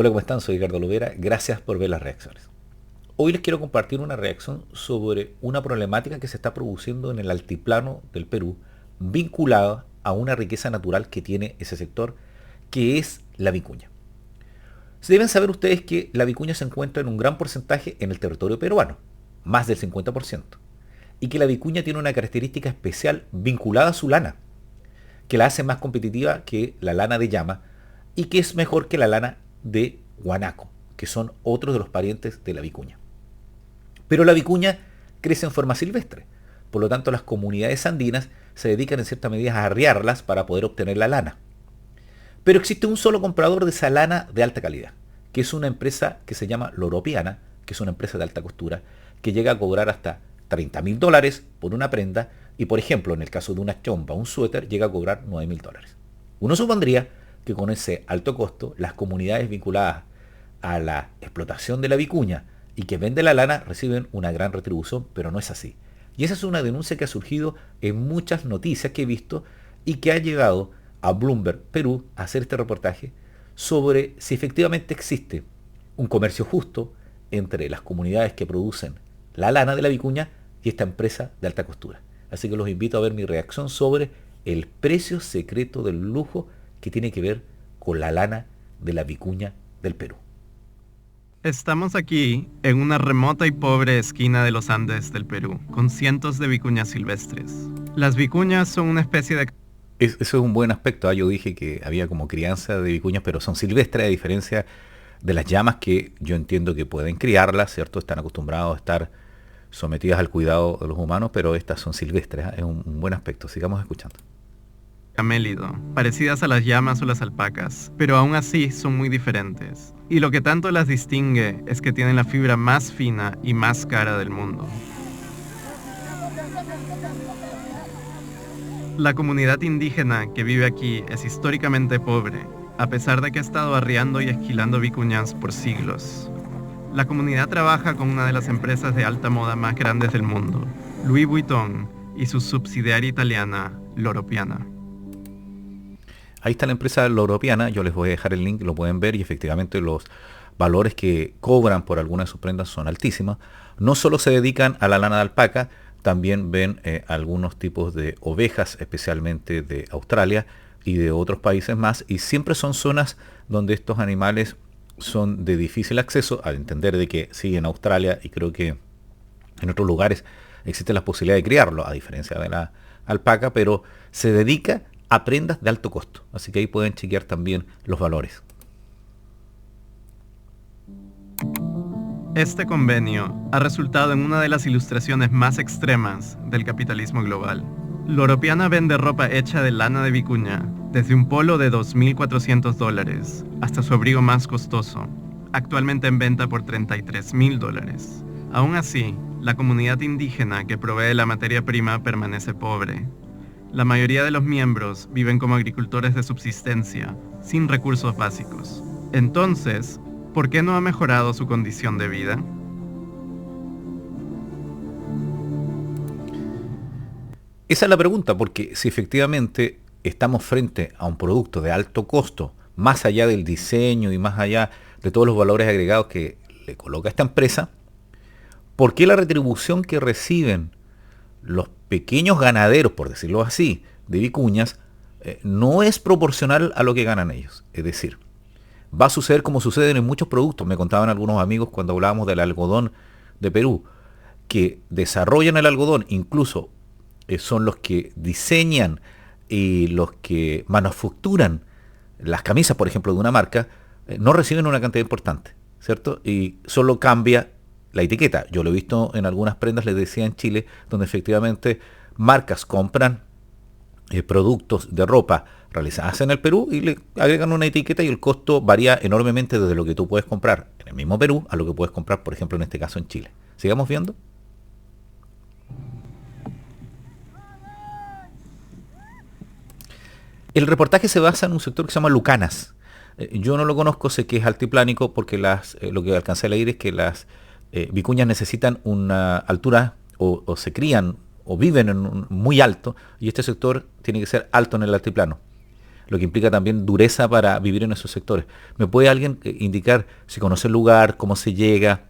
Hola, ¿cómo están? Soy Ricardo Lovera. Gracias por ver las reacciones. Hoy les quiero compartir una reacción sobre una problemática que se está produciendo en el altiplano del Perú, vinculada a una riqueza natural que tiene ese sector, que es la vicuña. Se deben saber ustedes que la vicuña se encuentra en un gran porcentaje en el territorio peruano, más del 50%, y que la vicuña tiene una característica especial vinculada a su lana, que la hace más competitiva que la lana de llama y que es mejor que la lana de guanaco, que son otros de los parientes de la vicuña. Pero la vicuña crece en forma silvestre, por lo tanto las comunidades andinas se dedican en cierta medida a arriarlas para poder obtener la lana. Pero existe un solo comprador de esa lana de alta calidad, que es una empresa que se llama Loropiana, que es una empresa de alta costura, que llega a cobrar hasta $30.000 por una prenda y, por ejemplo, en el caso de una chompa o un suéter, llega a cobrar $9.000. Uno supondría que con ese alto costo, las comunidades vinculadas a la explotación de la vicuña y que venden la lana reciben una gran retribución, pero no es así. Y esa es una denuncia que ha surgido en muchas noticias que he visto y que ha llegado a Bloomberg Perú a hacer este reportaje sobre si efectivamente existe un comercio justo entre las comunidades que producen la lana de la vicuña y esta empresa de alta costura. Así que los invito a ver mi reacción sobre el precio secreto del lujo que tiene que ver con la lana de la vicuña del Perú. Estamos aquí en una remota y pobre esquina de los Andes del Perú, con cientos de vicuñas silvestres. Las vicuñas son una especie de... Eso es un buen aspecto. Yo dije que había como crianza de vicuñas, pero son silvestres, a diferencia de las llamas que yo entiendo que pueden criarlas, ¿cierto? Están acostumbrados a estar sometidas al cuidado de los humanos, pero estas son silvestres. Es un buen aspecto. Sigamos escuchando. camélido, parecidas a las llamas o las alpacas, pero aún así son muy diferentes. Y lo que tanto las distingue es que tienen la fibra más fina y más cara del mundo. La comunidad indígena que vive aquí es históricamente pobre, a pesar de que ha estado arriando y esquilando vicuñas por siglos. La comunidad trabaja con una de las empresas de alta moda más grandes del mundo, Louis Vuitton, y su subsidiaria italiana, Loro Piana. Ahí está la empresa Loropiana, yo les voy a dejar el link, lo pueden ver y efectivamente los valores que cobran por algunas de sus prendas son altísimas. No solo se dedican a la lana de alpaca, también ven algunos tipos de ovejas, especialmente de Australia y de otros países más, y siempre son zonas donde estos animales son de difícil acceso, al entender de que sí, en Australia y creo que en otros lugares existe la posibilidad de criarlo, a diferencia de la alpaca, pero se dedica a prendas de alto costo. Así que ahí pueden chequear también los valores. Este convenio ha resultado en una de las ilustraciones más extremas del capitalismo global. Loro Piana vende ropa hecha de lana de vicuña, desde un polo de $2.400 hasta su abrigo más costoso, actualmente en venta por $33.000. Aún así, la comunidad indígena que provee la materia prima permanece pobre. La mayoría de los miembros viven como agricultores de subsistencia, sin recursos básicos. Entonces, ¿por qué no ha mejorado su condición de vida? Esa es la pregunta, porque si efectivamente estamos frente a un producto de alto costo, más allá del diseño y más allá de todos los valores agregados que le coloca esta empresa, ¿por qué la retribución que reciben los pequeños ganaderos, por decirlo así, de vicuñas, no es proporcional a lo que ganan ellos? Es decir, va a suceder como sucede en muchos productos. Me contaban algunos amigos cuando hablábamos del algodón de Perú, que desarrollan el algodón, incluso son los que diseñan y los que manufacturan las camisas, por ejemplo, de una marca, no reciben una cantidad importante, ¿cierto? Y solo cambia la etiqueta. Yo lo he visto en algunas prendas, les decía en Chile, donde efectivamente marcas compran productos de ropa realizadas en el Perú y le agregan una etiqueta y el costo varía enormemente desde lo que tú puedes comprar en el mismo Perú a lo que puedes comprar, por ejemplo, en este caso en Chile. ¿Sigamos viendo? El reportaje se basa en un sector que se llama Lucanas. Yo no lo conozco, sé que es altiplánico porque lo que alcancé a leer es que las vicuñas necesitan una altura o se crían o viven en muy alto y este sector tiene que ser alto en el altiplano. lo que implica también dureza para vivir en esos sectores. ¿Me puede alguien indicar si conoce el lugar, cómo se llega,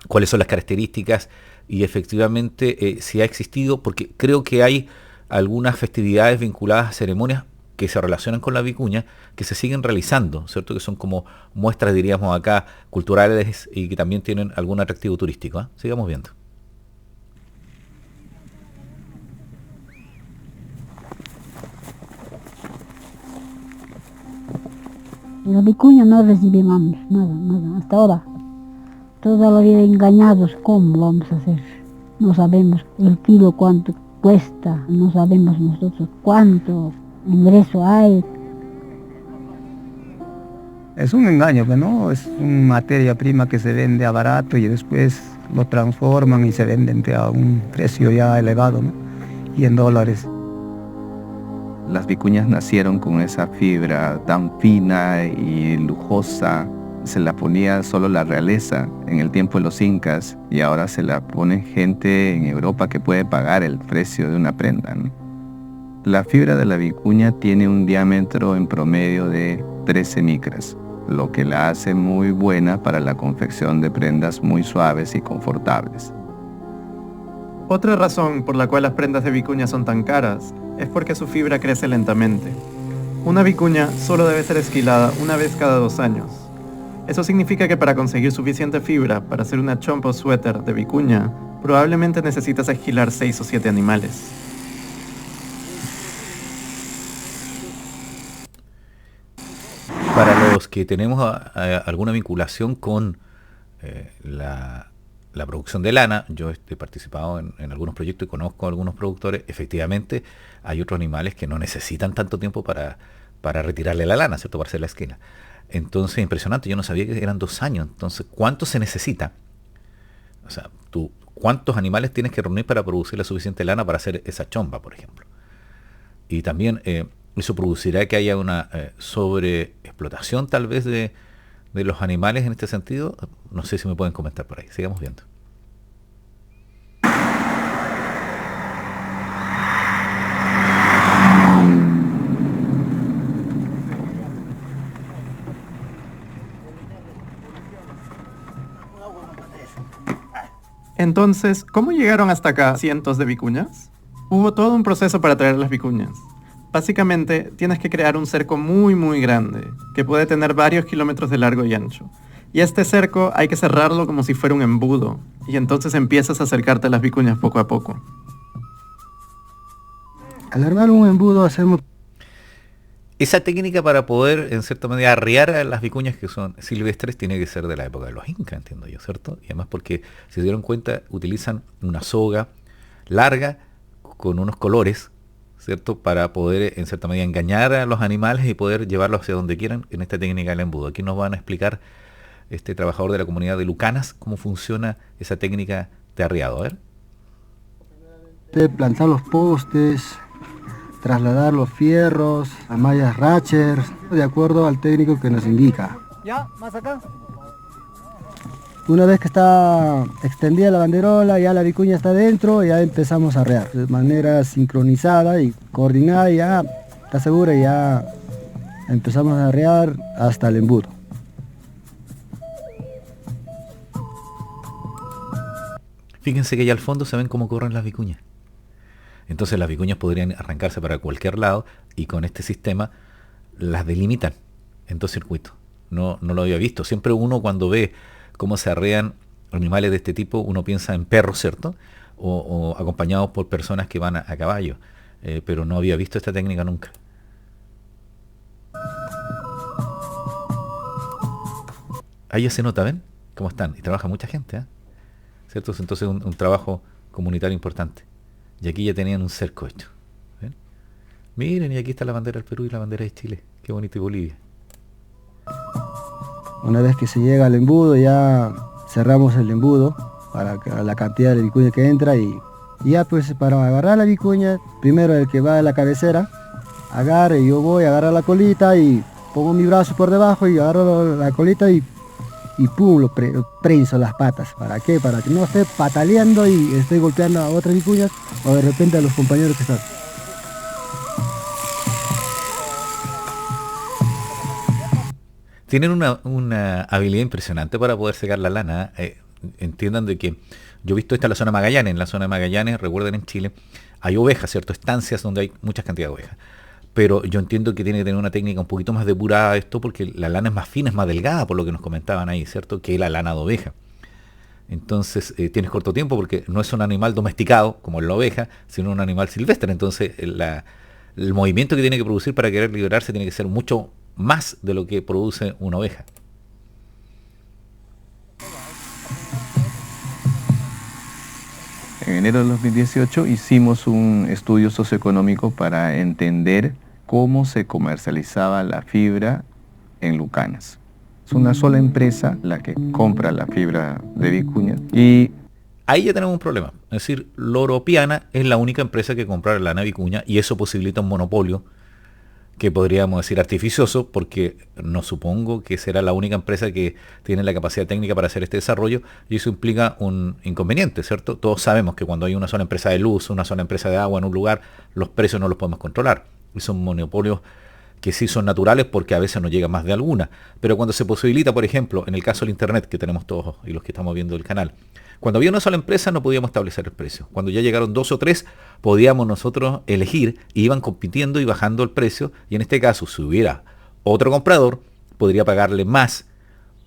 cuáles son las características y efectivamente si ha existido? Porque creo que hay algunas festividades vinculadas a ceremonias que se relacionan con la vicuña, que se siguen realizando, ¿cierto? Que son como muestras, diríamos acá, culturales y que también tienen algún atractivo turístico, ¿eh? Sigamos viendo. En la vicuña no recibimos nada, hasta ahora. Toda la vida engañados, ¿cómo vamos a hacer? No sabemos el kilo cuánto cuesta, no sabemos nosotros cuánto ingreso hay. Es un engaño, ¿no? Es una materia prima que se vende a barato y después lo transforman y se venden a un precio ya elevado, ¿no? Y en dólares. Las vicuñas nacieron con esa fibra tan fina y lujosa. Se la ponía solo la realeza en el tiempo de los incas y ahora se la pone gente en Europa que puede pagar el precio de una prenda, ¿no? La fibra de la vicuña tiene un diámetro en promedio de 13 micras, lo que la hace muy buena para la confección de prendas muy suaves y confortables. Otra razón por la cual las prendas de vicuña son tan caras es porque su fibra crece lentamente. Una vicuña solo debe ser esquilada una vez cada 2 años. Eso significa que para conseguir suficiente fibra para hacer una chompa o suéter de vicuña, probablemente necesitas esquilar 6 o 7 animales. Para los que tenemos alguna vinculación con la producción de lana, yo he participado en algunos proyectos y conozco a algunos productores. Efectivamente hay otros animales que no necesitan tanto tiempo para retirarle la lana, ¿cierto? Para hacer la esquina. Entonces, impresionante, yo no sabía que eran 2 años. Entonces, ¿cuánto se necesita? O sea, ¿cuántos animales tienes que reunir para producir la suficiente lana para hacer esa chompa, por ejemplo? Y también eso producirá que haya una sobreexplotación tal vez de los animales en este sentido. No sé si me pueden comentar por ahí. Sigamos viendo. Entonces, ¿cómo llegaron hasta acá cientos de vicuñas? Hubo todo un proceso para traer las vicuñas. Básicamente, tienes que crear un cerco muy muy grande, que puede tener varios kilómetros de largo y ancho. Y este cerco hay que cerrarlo como si fuera un embudo, y entonces empiezas a acercarte a las vicuñas poco a poco. Al armar un embudo hacemos... Esa técnica para poder, en cierta medida, arriar a las vicuñas que son silvestres tiene que ser de la época de los incas, entiendo yo, ¿cierto? Y además porque, si se dieron cuenta, utilizan una soga larga con unos colores, ¿cierto? Para poder, en cierta medida, engañar a los animales y poder llevarlos hacia donde quieran en esta técnica del embudo. Aquí nos van a explicar este trabajador de la comunidad de Lucanas cómo funciona esa técnica de arriado. A ver. Plantar los postes, trasladar los fierros a mallas Ratchers, de acuerdo al técnico que nos indica. ¿Ya? ¿Más acá? Una vez que está extendida la banderola, ya la vicuña está dentro, ya empezamos a arrear de manera sincronizada y coordinada, ya está segura y ya empezamos a arrear hasta el embudo. Fíjense que allá al fondo se ven cómo corren las vicuñas. Entonces las vicuñas podrían arrancarse para cualquier lado y con este sistema las delimitan en 2 circuitos. No lo había visto. Siempre uno cuando ve cómo se arrean animales de este tipo, uno piensa en perros, ¿cierto? O acompañados por personas que van a caballo. Pero no había visto esta técnica nunca. Ahí ya se nota, ¿ven? ¿Cómo están? Y trabaja mucha gente, ¿eh? ¿Cierto? Entonces un trabajo comunitario importante. Y aquí ya tenían un cerco hecho. ¿Ven? Miren, y aquí está la bandera del Perú y la bandera de Chile. Qué bonito, y Bolivia. Una vez que se llega al embudo, ya cerramos el embudo para la cantidad de vicuña que entra y ya pues para agarrar la vicuña, primero el que va a la cabecera, agarre, yo voy a agarrar la colita y pongo mi brazo por debajo y agarro la colita y pum, lo prenso las patas. ¿Para qué? Para que no esté pataleando y esté golpeando a otras vicuñas o de repente a los compañeros que están. Tienen una habilidad impresionante para poder secar la lana. Entiendan de que yo he visto esta en la zona de Magallanes. En la zona de Magallanes, recuerden, en Chile hay ovejas, ¿cierto? Estancias donde hay muchas cantidades de ovejas. Pero yo entiendo que tiene que tener una técnica un poquito más depurada esto, porque la lana es más fina, es más delgada, por lo que nos comentaban ahí, ¿cierto? Que la lana de oveja. Entonces tienes corto tiempo porque no es un animal domesticado como es la oveja, sino un animal silvestre. Entonces el movimiento que tiene que producir para querer liberarse tiene que ser mucho más de lo que produce una oveja. En enero de 2018 hicimos un estudio socioeconómico para entender cómo se comercializaba la fibra en Lucanas. Es una sola empresa la que compra la fibra de vicuña y ahí ya tenemos un problema. Es decir, Loropiana es la única empresa que compra la lana de vicuña y eso posibilita un monopolio que podríamos decir artificioso, porque no supongo que será la única empresa que tiene la capacidad técnica para hacer este desarrollo, y eso implica un inconveniente, ¿cierto? Todos sabemos que cuando hay una sola empresa de luz, una sola empresa de agua en un lugar, los precios no los podemos controlar. Y son monopolios que sí son naturales porque a veces no llega más de alguna. Pero cuando se posibilita, por ejemplo, en el caso del Internet que tenemos todos y los que estamos viendo el canal, cuando había una sola empresa no podíamos establecer el precio. Cuando ya llegaron 2 o 3, podíamos nosotros elegir, iban compitiendo y bajando el precio, y en este caso, si hubiera otro comprador, podría pagarle más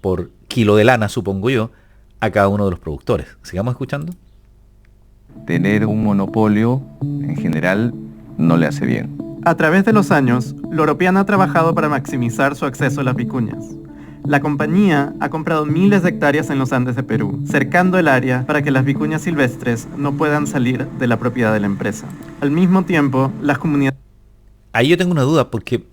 por kilo de lana, supongo yo, a cada uno de los productores. ¿Sigamos escuchando? tener un monopolio en general no le hace bien. A través de los años, Loropiana ha trabajado para maximizar su acceso a las vicuñas. La compañía ha comprado miles de hectáreas en los Andes de Perú, cercando el área para que las vicuñas silvestres no puedan salir de la propiedad de la empresa. Al mismo tiempo, las comunidades... Ahí yo tengo una duda, porque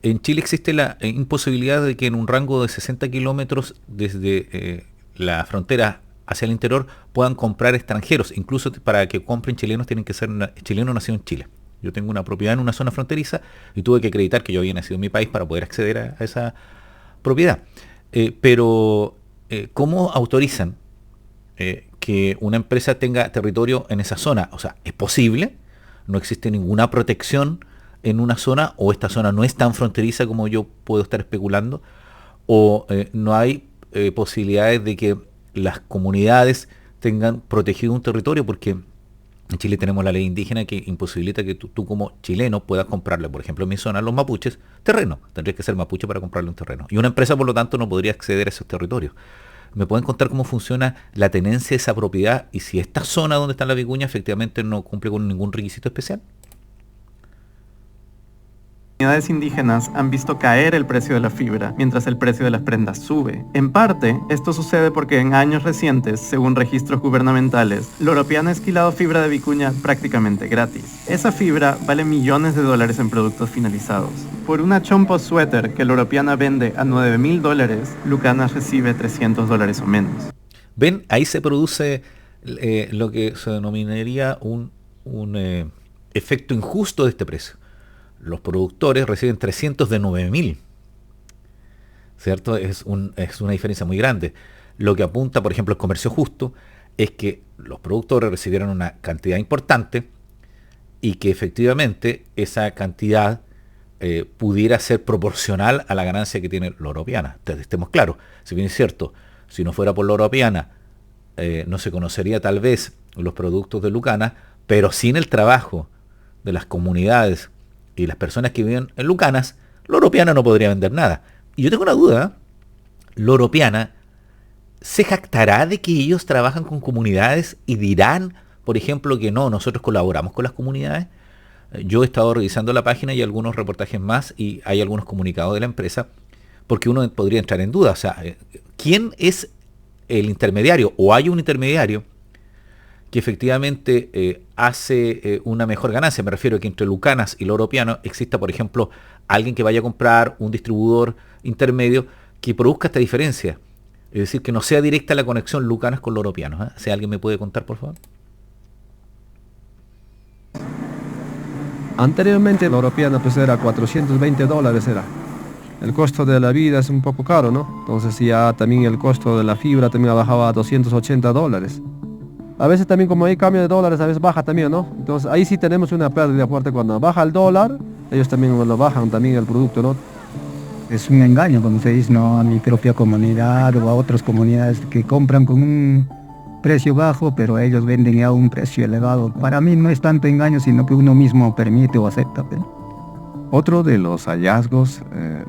en Chile existe la imposibilidad de que en un rango de 60 kilómetros desde la frontera hacia el interior puedan comprar extranjeros. Incluso para que compren chilenos tienen que ser chilenos nacidos en Chile. Yo tengo una propiedad en una zona fronteriza y tuve que acreditar que yo había nacido en mi país para poder acceder a esa propiedad. Pero ¿cómo autorizan que una empresa tenga territorio en esa zona? O sea, ¿es posible? ¿No existe ninguna protección en una zona, o esta zona no es tan fronteriza como yo puedo estar especulando, o no hay posibilidades de que las comunidades tengan protegido un territorio? Porque en Chile tenemos la ley indígena que imposibilita que tú como chileno puedas comprarle, por ejemplo en mi zona, los mapuches, terreno. Tendrías que ser mapuche para comprarle un terreno. Y una empresa, por lo tanto, no podría acceder a esos territorios. ¿Me pueden contar cómo funciona la tenencia de esa propiedad y si esta zona donde está la vicuña efectivamente no cumple con ningún requisito especial? comunidades indígenas han visto caer el precio de la fibra, mientras el precio de las prendas sube. En parte, esto sucede porque en años recientes, según registros gubernamentales, Loropiana ha esquilado fibra de vicuña prácticamente gratis. Esa fibra vale millones de dólares en productos finalizados. Por una chompo suéter que Loropiana vende a $9,000, Lucanas recibe $300 o menos. ¿Ven? Ahí se produce lo que se denominaría un efecto injusto de este precio. Los productores reciben 300 de 9.000, ¿cierto? Es una diferencia muy grande. Lo que apunta, por ejemplo, el comercio justo, es que los productores recibieron una cantidad importante y que efectivamente esa cantidad pudiera ser proporcional a la ganancia que tiene Loropiana. Entonces, estemos claros, si bien es cierto, si no fuera por Loropiana, no se conocería tal vez los productos de Lucanas, pero sin el trabajo de las comunidades y las personas que viven en Lucanas, Loropiana no podría vender nada. Y yo tengo una duda, Loropiana se jactará de que ellos trabajan con comunidades y dirán, por ejemplo, que no, nosotros colaboramos con las comunidades. Yo he estado revisando la página y algunos reportajes más y hay algunos comunicados de la empresa, porque uno podría entrar en duda, o sea, ¿quién es el intermediario? ¿O hay un intermediario que efectivamente hace una mejor ganancia? Me refiero a que entre Lucanas y Loropiana exista, por ejemplo, alguien que vaya a comprar, un distribuidor intermedio que produzca esta diferencia. Es decir, que no sea directa la conexión Lucanas con Loropiana. ¿Eh? Si alguien me puede contar, por favor. Anteriormente Loropiana pues era $420 era. El costo de la vida es un poco caro, ¿no? Entonces ya también el costo de la fibra también ha bajado a $280. A veces también como hay cambio de dólares, a veces baja también, ¿no? Entonces ahí sí tenemos una pérdida fuerte. Cuando baja el dólar, ellos también lo bajan también el producto, ¿no? Es un engaño, como se dice, ¿no? A mi propia comunidad o a otras comunidades que compran con un precio bajo, pero ellos venden a un precio elevado. Para mí no es tanto engaño, sino que uno mismo permite o acepta. Otro de los hallazgos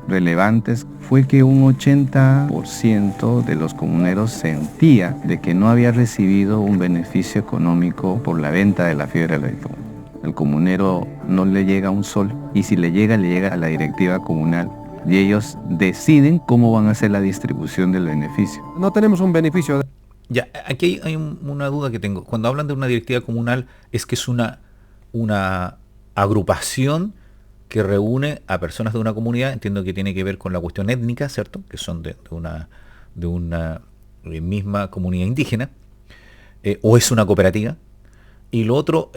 relevantes fue que un 80% de los comuneros sentía de que no había recibido un beneficio económico por la venta de la fibra de la vicuña. El comunero no le llega un sol, y si le llega a la directiva comunal, y ellos deciden cómo van a hacer la distribución del beneficio. No tenemos un beneficio. Ya, aquí hay una duda que tengo. Cuando hablan de una directiva comunal, es que es una agrupación que reúne a personas de una comunidad. Entiendo que tiene que ver con la cuestión étnica, ¿cierto? Que son de una misma comunidad indígena. O es una cooperativa. Y lo otro,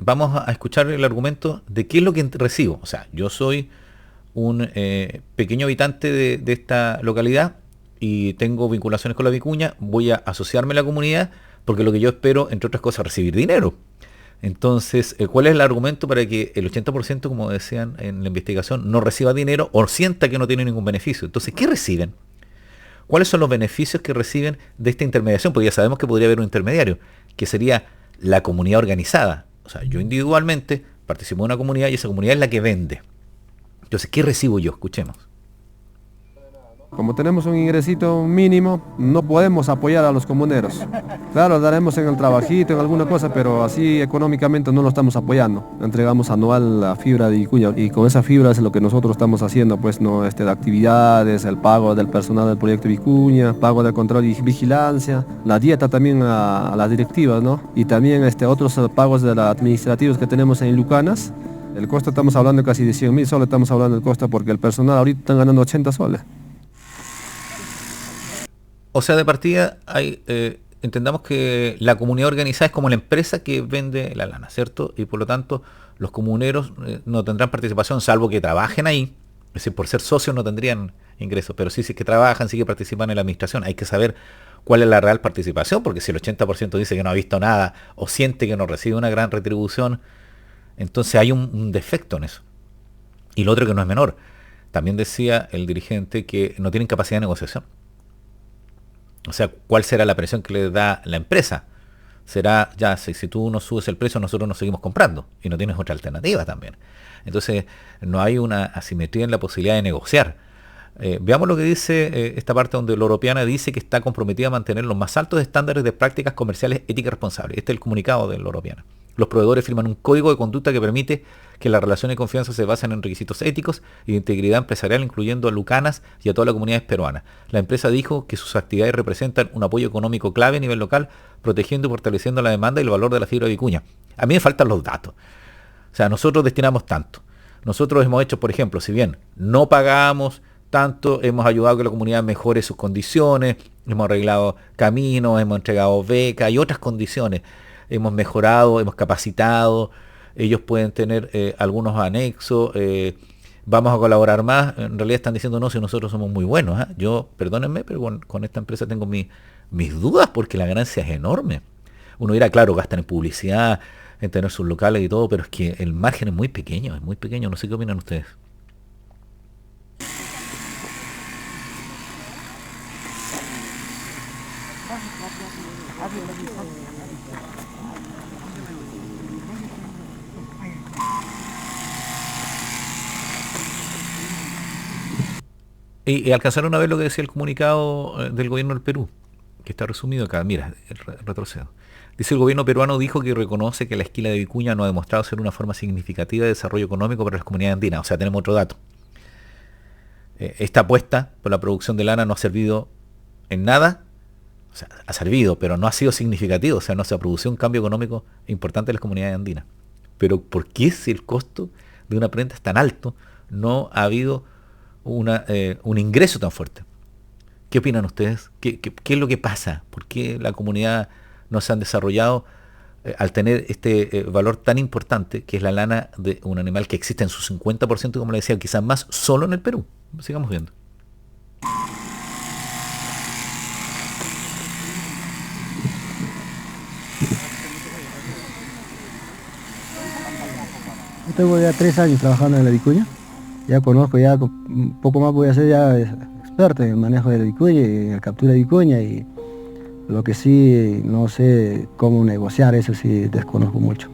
vamos a escuchar el argumento de qué es lo que recibo. O sea, yo soy un pequeño habitante de esta localidad y tengo vinculaciones con la vicuña, voy a asociarme a la comunidad porque lo que yo espero, entre otras cosas, es recibir dinero. Entonces, ¿cuál es el argumento para que el 80%, como decían en la investigación, no reciba dinero o sienta que no tiene ningún beneficio? Entonces, ¿qué reciben? ¿Cuáles son los beneficios que reciben de esta intermediación? Porque ya sabemos que podría haber un intermediario, que sería la comunidad organizada. O sea, yo individualmente participo de una comunidad y esa comunidad es la que vende. Entonces, ¿qué recibo yo? Escuchemos. Como tenemos un ingresito mínimo, no podemos apoyar a los comuneros. Claro, daremos en el trabajito, en alguna cosa, pero así económicamente no lo estamos apoyando. Entregamos anual la fibra de vicuña y con esa fibra es lo que nosotros estamos haciendo, pues, ¿no? De actividades, el pago del personal del proyecto vicuña, pago de control y vigilancia, la dieta también a las directivas, ¿no? Y también otros pagos de los administrativos que tenemos en Lucanas. El costo estamos hablando casi de 100.000 soles, estamos hablando del costo porque el personal ahorita están ganando 80 soles. O sea, de partida entendamos que la comunidad organizada es como la empresa que vende la lana, ¿cierto? Y por lo tanto, los comuneros no tendrán participación, salvo que trabajen ahí. Es decir, por ser socios no tendrían ingresos, pero sí que trabajan, sí que participan en la administración. Hay que saber cuál es la real participación, porque si el 80% dice que no ha visto nada o siente que no recibe una gran retribución, entonces hay un defecto en eso. Y lo otro que no es menor, también decía el dirigente que no tienen capacidad de negociación. O sea, ¿cuál será la presión que le da la empresa? Será, ya, si tú no subes el precio, nosotros nos seguimos comprando. Y no tienes otra alternativa también. Entonces, no hay una asimetría en la posibilidad de negociar. Veamos lo que dice esta parte donde la Europeana dice que está comprometida a mantener los más altos estándares de prácticas comerciales éticas responsables. Este es el comunicado de la Europeana. Los proveedores firman un código de conducta que permite que las relaciones de confianza se basen en requisitos éticos y de integridad empresarial, incluyendo a Lucanas y a todas las comunidades peruanas. La empresa dijo que sus actividades representan un apoyo económico clave a nivel local, protegiendo y fortaleciendo la demanda y el valor de la fibra de vicuña. A mí me faltan los datos. O sea, nosotros destinamos tanto. Nosotros hemos hecho, por ejemplo, si bien no pagamos tanto, hemos ayudado a que la comunidad mejore sus condiciones, hemos arreglado caminos, hemos entregado becas y otras condiciones. Hemos mejorado, hemos capacitado, ellos pueden tener algunos anexos, vamos a colaborar más. En realidad están diciendo no, si nosotros somos muy buenos. Yo, perdónenme, pero con esta empresa tengo mis dudas porque la ganancia es enorme. Uno dirá, claro, gastan en publicidad, en tener sus locales y todo, pero es que el margen es muy pequeño, no sé qué opinan ustedes. Y alcanzaron a ver lo que decía el comunicado del gobierno del Perú, que está resumido acá. Mira, retrocedo. Dice: el gobierno peruano dijo que reconoce que la esquila de vicuña no ha demostrado ser una forma significativa de desarrollo económico para las comunidades andinas. O sea, tenemos otro dato. Esta apuesta por la producción de lana no ha servido en nada. O sea, ha servido, pero no ha sido significativo. O sea, no se ha producido un cambio económico importante en las comunidades andinas. Pero ¿por qué, si el costo de una prenda es tan alto, no ha habido un ingreso tan fuerte? ¿Qué opinan ustedes? ¿Qué es lo que pasa? ¿Por qué la comunidad no se han desarrollado al tener este valor tan importante que es la lana de un animal que existe en su 50%, como le decía, quizás más, solo en el Perú? Sigamos viendo. Yo tengo ya 3 años trabajando en la vicuña ya conozco, ya un poco más voy a ser ya experto en el manejo de la vicuña y en la captura de vicuña, y lo que sí no sé cómo negociar, eso sí desconozco mucho.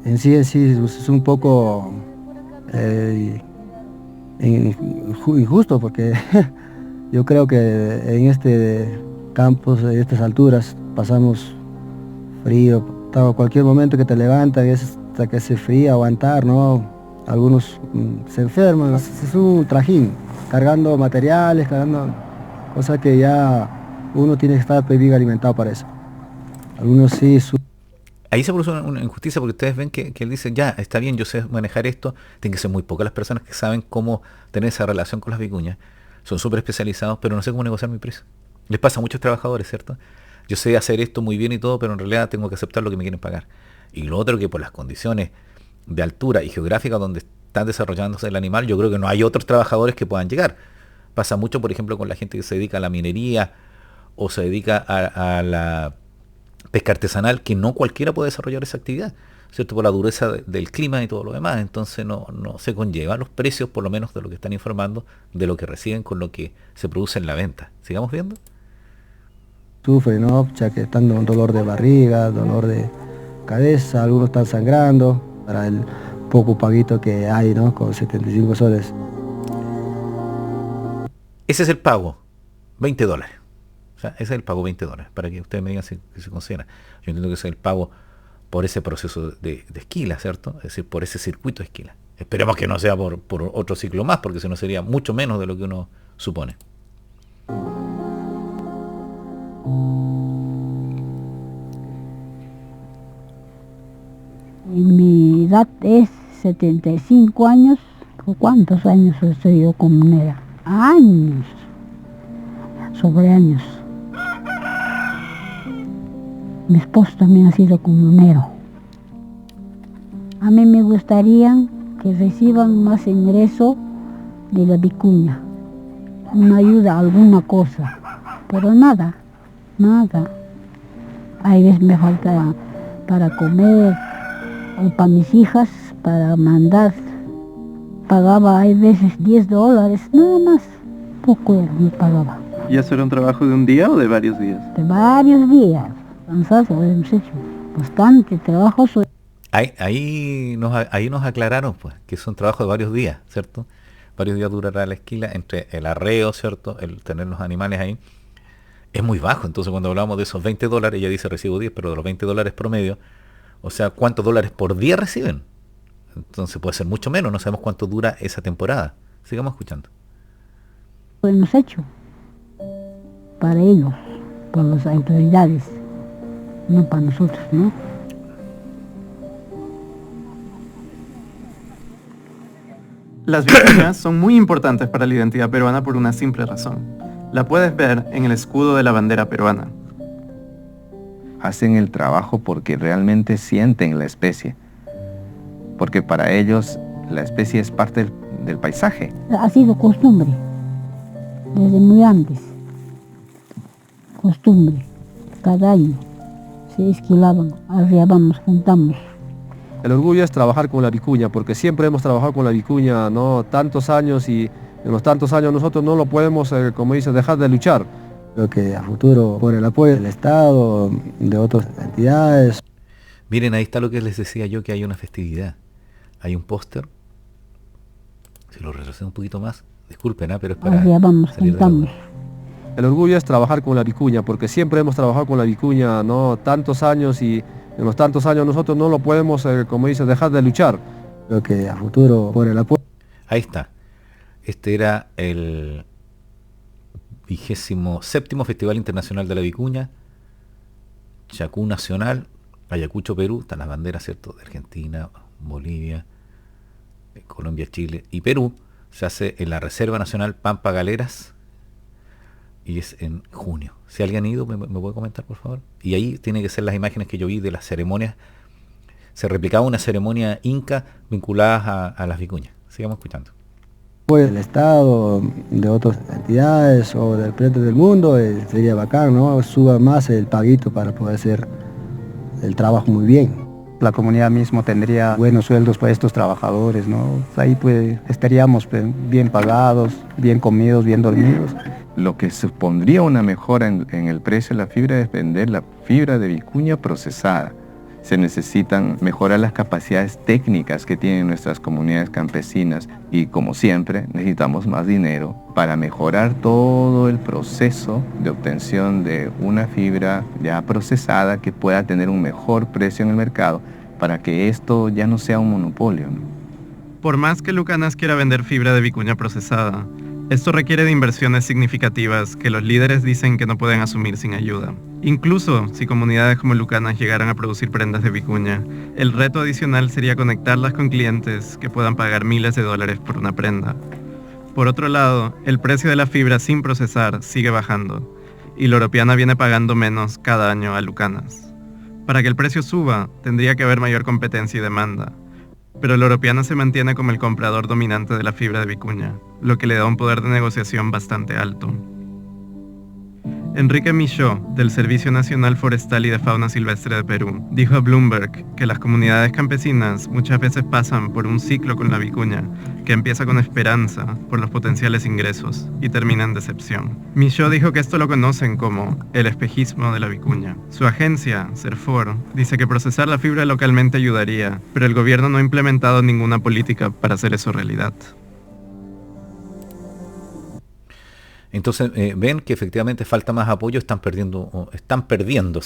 En sí es un poco injusto, porque yo creo que en este campo, en estas alturas, pasamos frío, a cualquier momento que te levantas es hasta que se fría aguantar, ¿no? Algunos se enferman, es un trajín, cargando materiales, cargando cosas que ya uno tiene que estar bien alimentado para eso. Algunos sí. Ahí se produce una injusticia porque ustedes ven que él dice, ya, está bien, yo sé manejar esto, tienen que ser muy pocas las personas que saben cómo tener esa relación con las vicuñas, son súper especializados, pero no sé cómo negociar mi precio. Les pasa a muchos trabajadores, ¿cierto? Yo sé hacer esto muy bien y todo, pero en realidad tengo que aceptar lo que me quieren pagar. Y lo otro, que por las condiciones de altura y geográfica donde están desarrollándose el animal, yo creo que no hay otros trabajadores que puedan llegar. Pasa mucho, por ejemplo, con la gente que se dedica a la minería o se dedica a la pesca artesanal, que no cualquiera puede desarrollar esa actividad, ¿cierto? Por la dureza del clima y todo lo demás. Entonces no se conlleva los precios, por lo menos de lo que están informando, de lo que reciben con lo que se produce en la venta. ¿Sigamos viendo? Sufren, ¿no? Ya que están con dolor de barriga, dolor de cabeza, algunos están sangrando, para el poco paguito que hay, ¿no? Con 75 soles. Ese es el pago, $20. O sea, ese es el pago, $20, para que ustedes me digan si se considera. Yo entiendo que ese es el pago por ese proceso de esquila, ¿cierto? Es decir, por ese circuito de esquila. Esperemos que no sea por otro ciclo más, porque si no sería mucho menos de lo que uno supone. Mi edad es 75 años. ¿Cuántos años estoy yo comunera? Años. Sobre años. Mi esposo también ha sido comunero. A mí me gustaría que reciban más ingreso de la vicuña. Una ayuda, alguna cosa. Pero nada. Hay veces me falta para comer, o para mis hijas, para mandar. Pagaba hay veces $10, nada más. Poco era, me pagaba. ¿Y eso era un trabajo de un día o de varios días? De varios días. Cansado, hemos hecho bastante trabajo. Ahí nos aclararon, pues, que es un trabajo de varios días, ¿cierto? Varios días durará la esquila, entre el arreo, ¿cierto? El tener los animales ahí. Es muy bajo. Entonces cuando hablamos de esos $20, ella dice recibo 10, pero de los $20 promedio, o sea, ¿cuántos dólares por día reciben? Entonces puede ser mucho menos, no sabemos cuánto dura esa temporada. Sigamos escuchando. Lo hemos hecho para ellos, para las autoridades, no para nosotros, ¿no? Las vicuñas son muy importantes para la identidad peruana por una simple razón. La puedes ver en el escudo de la bandera peruana. Hacen el trabajo porque realmente sienten la especie. Porque para ellos la especie es parte del paisaje. Ha sido costumbre, desde muy antes. Costumbre, cada año se esquilaban, arriábamos, juntamos. El orgullo es trabajar con la vicuña, porque siempre hemos trabajado con la vicuña, ¿no? Tantos años, y en los tantos años nosotros no lo podemos, como dice, dejar de luchar. Creo que a futuro, por el apoyo del Estado, de otras entidades. Miren, ahí está lo que les decía yo, que hay una festividad. Hay un póster. Si lo retrocedo un poquito más, disculpen, pero es para Arriábamos, salir de la juntamos. duda. El orgullo es trabajar con la vicuña, porque siempre hemos trabajado con la vicuña, ¿no? Tantos años, y en los tantos años nosotros no lo podemos, como dice, dejar de luchar. Creo que a futuro, por el apoyo. Ahí está. Este era el 27º Festival Internacional de la Vicuña, Chacú Nacional, Ayacucho, Perú. Están las banderas, ¿cierto?, de Argentina, Bolivia, Colombia, Chile y Perú. Se hace en la Reserva Nacional Pampa Galeras y es en junio. Si alguien ha ido, ¿me puede comentar, por favor? Y ahí tiene que ser las imágenes que yo vi de las ceremonias. Se replicaba una ceremonia inca vinculada a las vicuñas. Sigamos escuchando. Pues el Estado, de otras entidades o del presidente del mundo, sería bacán, ¿no? Suba más el paguito para poder hacer el trabajo muy bien. la comunidad mismo tendría buenos sueldos para estos trabajadores, ¿no? Ahí pues estaríamos pues, bien pagados, bien comidos, bien dormidos. Lo que supondría una mejora en el precio de la fibra es vender la fibra de vicuña procesada. Se necesitan mejorar las capacidades técnicas que tienen nuestras comunidades campesinas y, como siempre, necesitamos más dinero para mejorar todo el proceso de obtención de una fibra ya procesada que pueda tener un mejor precio en el mercado para que esto ya no sea un monopolio, ¿no? Por más que Lucanas quiera vender fibra de vicuña procesada, esto requiere de inversiones significativas que los líderes dicen que no pueden asumir sin ayuda. Incluso si comunidades como Lucanas llegaran a producir prendas de vicuña, el reto adicional sería conectarlas con clientes que puedan pagar miles de dólares por una prenda. Por otro lado, el precio de la fibra sin procesar sigue bajando, y la Europeana viene pagando menos cada año a Lucanas. Para que el precio suba, tendría que haber mayor competencia y demanda, pero la Europeana se mantiene como el comprador dominante de la fibra de vicuña, lo que le da un poder de negociación bastante alto. Enrique Michaud, del Servicio Nacional Forestal y de Fauna Silvestre de Perú, dijo a Bloomberg que las comunidades campesinas muchas veces pasan por un ciclo con la vicuña que empieza con esperanza por los potenciales ingresos y termina en decepción. Michaud dijo que esto lo conocen como el espejismo de la vicuña. Su agencia, Serfor, dice que procesar la fibra localmente ayudaría, pero el gobierno no ha implementado ninguna política para hacer eso realidad. Entonces ven que efectivamente falta más apoyo, se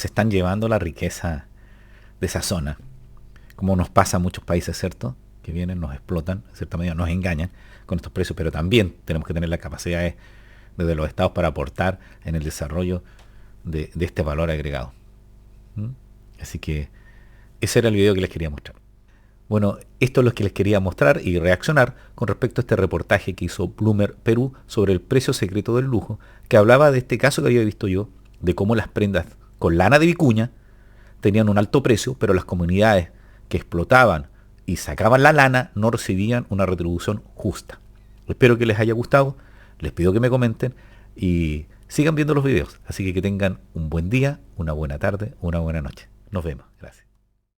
están llevando la riqueza de esa zona, como nos pasa a muchos países, ¿cierto? Que vienen, nos explotan, en cierta medida nos engañan con estos precios, pero también tenemos que tener la capacidad desde los estados para aportar en el desarrollo de este valor agregado. Así que ese era el video que les quería mostrar. Bueno, esto es lo que les quería mostrar y reaccionar con respecto a este reportaje que hizo Bloomberg Perú sobre el precio secreto del lujo, que hablaba de este caso que había visto yo, de cómo las prendas con lana de vicuña tenían un alto precio, pero las comunidades que explotaban y sacaban la lana no recibían una retribución justa. Espero que les haya gustado, les pido que me comenten y sigan viendo los videos. Así que tengan un buen día, una buena tarde, una buena noche. Nos vemos. Gracias.